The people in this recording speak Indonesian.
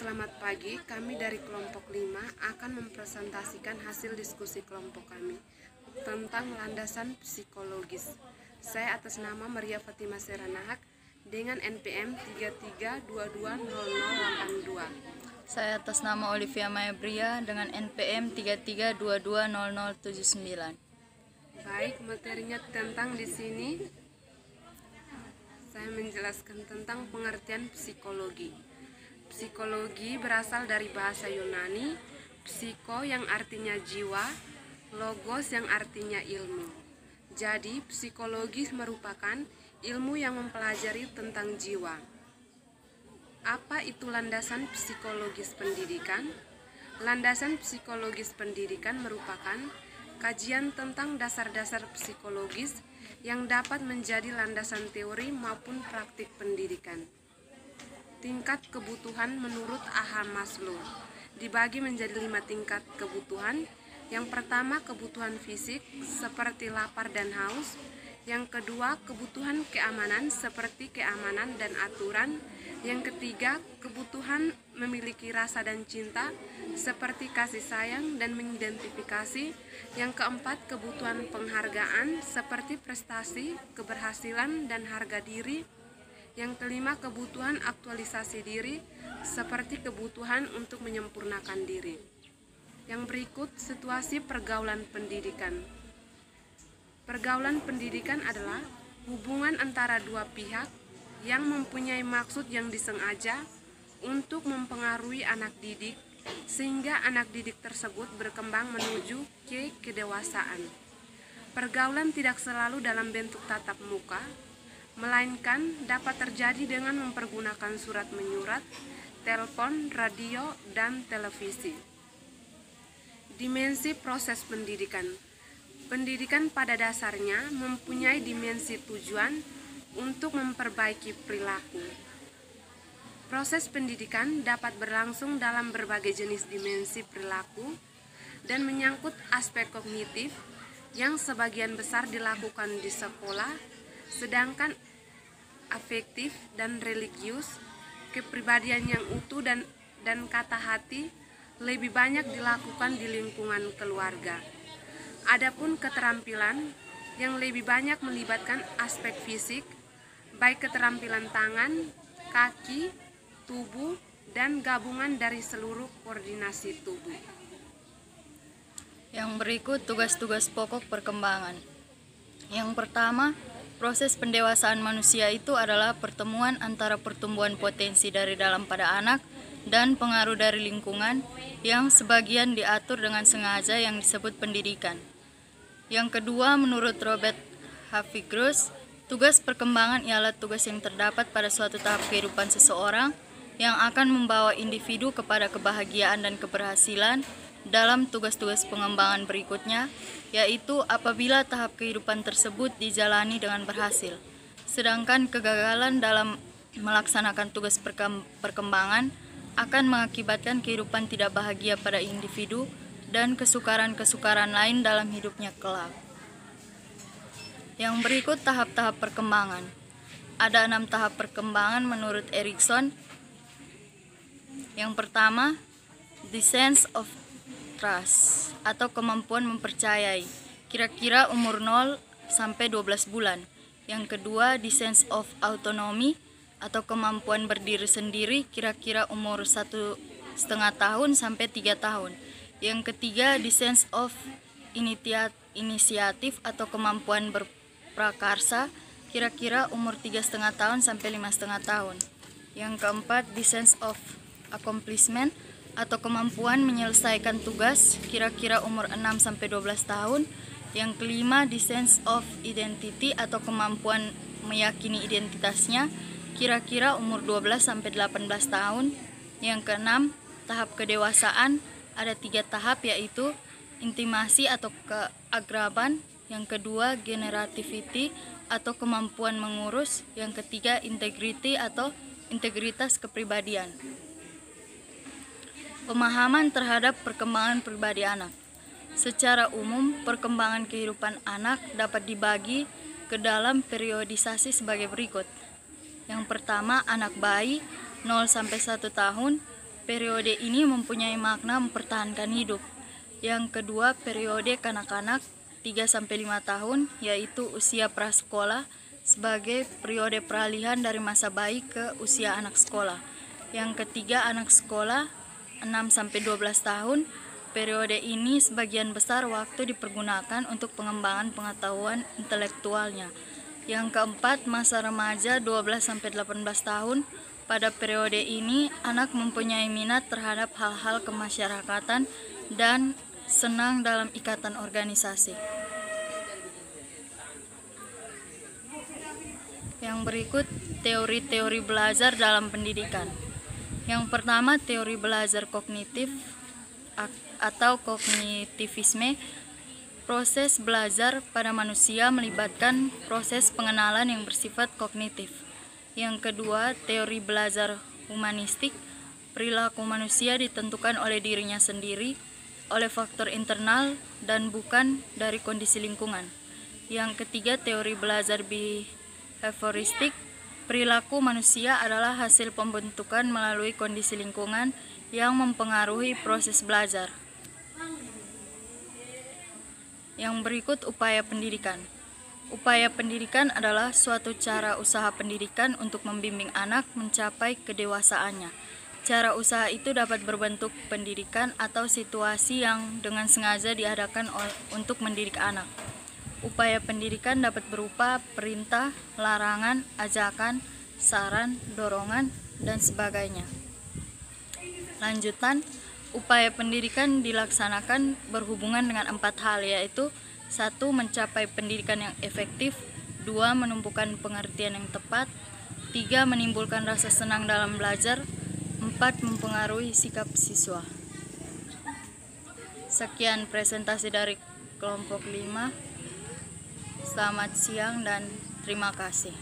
Selamat pagi, kami dari kelompok 5 akan mempresentasikan hasil diskusi kelompok kami tentang landasan psikologis. Saya atas nama Maria Fatima Seranahak dengan NPM 33220082. Saya atas nama Olivia Maebria dengan NPM 33220079. Baik, materinya tentang di sini saya menjelaskan tentang pengertian psikologi. Psikologi berasal dari bahasa Yunani, psiko yang artinya jiwa, logos yang artinya ilmu. Jadi, psikologi merupakan ilmu yang mempelajari tentang jiwa. Apa itu landasan psikologis pendidikan? Landasan psikologis pendidikan merupakan kajian tentang dasar-dasar psikologis yang dapat menjadi landasan teori maupun praktik pendidikan. Tingkat kebutuhan menurut Abraham Maslow dibagi menjadi 5 tingkat kebutuhan. Yang pertama, kebutuhan fisik seperti lapar dan haus. Yang kedua, kebutuhan keamanan seperti keamanan dan aturan. Yang ketiga, kebutuhan memiliki rasa dan cinta seperti kasih sayang dan mengidentifikasi. Yang keempat, kebutuhan penghargaan seperti prestasi, keberhasilan, dan harga diri. Yang kelima, kebutuhan aktualisasi diri seperti kebutuhan untuk menyempurnakan diri. Yang berikut, situasi pergaulan pendidikan. Pergaulan pendidikan adalah hubungan antara dua pihak yang mempunyai maksud yang disengaja untuk mempengaruhi anak didik sehingga anak didik tersebut berkembang menuju ke kedewasaan. Pergaulan tidak selalu dalam bentuk tatap muka, melainkan dapat terjadi dengan mempergunakan surat menyurat, telepon, radio, dan televisi. Dimensi proses pendidikan. Pendidikan pada dasarnya mempunyai dimensi tujuan untuk memperbaiki perilaku. Proses pendidikan dapat berlangsung dalam berbagai jenis dimensi perilaku dan menyangkut aspek kognitif yang sebagian besar dilakukan di sekolah, sedangkan afektif dan religius, kepribadian yang utuh dan kata hati lebih banyak dilakukan di lingkungan keluarga. Adapun keterampilan yang lebih banyak melibatkan aspek fisik, baik keterampilan tangan, kaki, tubuh, dan gabungan dari seluruh koordinasi tubuh. Yang berikut tugas-tugas pokok perkembangan. Yang pertama, proses pendewasaan manusia itu adalah pertemuan antara pertumbuhan potensi dari dalam pada anak dan pengaruh dari lingkungan yang sebagian diatur dengan sengaja yang disebut pendidikan. Yang kedua, menurut Robert Havigrus, tugas perkembangan ialah tugas yang terdapat pada suatu tahap kehidupan seseorang yang akan membawa individu kepada kebahagiaan dan keberhasilan dalam tugas-tugas pengembangan berikutnya, yaitu apabila tahap kehidupan tersebut dijalani dengan berhasil. Sedangkan kegagalan dalam melaksanakan tugas perkembangan akan mengakibatkan kehidupan tidak bahagia pada individu dan kesukaran-kesukaran lain dalam hidupnya kelak. Yang berikut tahap-tahap perkembangan. Ada 6 tahap perkembangan menurut Erikson. Yang pertama, the sense of trust atau kemampuan mempercayai, kira-kira umur 0 sampai 12 bulan. Yang kedua, the sense of autonomy atau kemampuan berdiri sendiri, kira-kira umur 1,5 tahun sampai 3 tahun. Yang ketiga, the sense of inisiatif atau kemampuan berprakarsa, kira-kira umur 3,5 tahun sampai 5,5 tahun. Yang keempat, the sense of accomplishment atau kemampuan menyelesaikan tugas, kira-kira umur 6 sampai 12 tahun. Yang kelima, the sense of identity atau kemampuan meyakini identitasnya, kira-kira umur 12 sampai 18 tahun. Yang keenam, tahap kedewasaan, ada 3 tahap, yaitu intimasi atau keakraban. Yang kedua, generativity atau kemampuan mengurus. Yang ketiga, integrity atau integritas kepribadian. Pemahaman terhadap perkembangan pribadi anak. Secara umum, perkembangan kehidupan anak dapat dibagi ke dalam periodisasi sebagai berikut. Yang pertama, anak bayi 0 sampai 1 tahun, periode ini mempunyai makna mempertahankan hidup. Yang kedua, periode kanak-kanak 3-5 tahun, yaitu usia prasekolah sebagai periode peralihan dari masa bayi ke usia anak sekolah. Yang ketiga, anak sekolah 6-12 tahun. Periode ini sebagian besar waktu dipergunakan untuk pengembangan pengetahuan intelektualnya. Yang keempat, masa remaja 12-18 tahun. Pada periode ini, anak mempunyai minat terhadap hal-hal kemasyarakatan dan senang dalam ikatan organisasi. Yang berikut, teori-teori belajar dalam pendidikan. Yang pertama, teori belajar kognitif atau kognitivisme. Proses belajar pada manusia melibatkan proses pengenalan yang bersifat kognitif. Yang kedua, teori belajar humanistik. Perilaku manusia ditentukan oleh dirinya sendiri, oleh faktor internal dan bukan dari kondisi lingkungan. Yang ketiga, teori belajar behavioristik. Perilaku manusia adalah hasil pembentukan melalui kondisi lingkungan yang mempengaruhi proses belajar. Yang berikut, upaya pendidikan. Upaya pendidikan adalah suatu cara usaha pendidikan untuk membimbing anak mencapai kedewasaannya. Cara usaha itu dapat berbentuk pendidikan atau situasi yang dengan sengaja diadakan untuk mendidik anak. Upaya pendidikan dapat berupa perintah, larangan, ajakan, saran, dorongan, dan sebagainya. Lanjutan, upaya pendidikan dilaksanakan berhubungan dengan 4 hal, yaitu 1. Mencapai pendidikan yang efektif. 2. Menumbuhkan pengertian yang tepat. 3. Menimbulkan rasa senang dalam belajar. 4. Mempengaruhi sikap siswa. Sekian presentasi dari kelompok 5. Selamat siang dan terima kasih.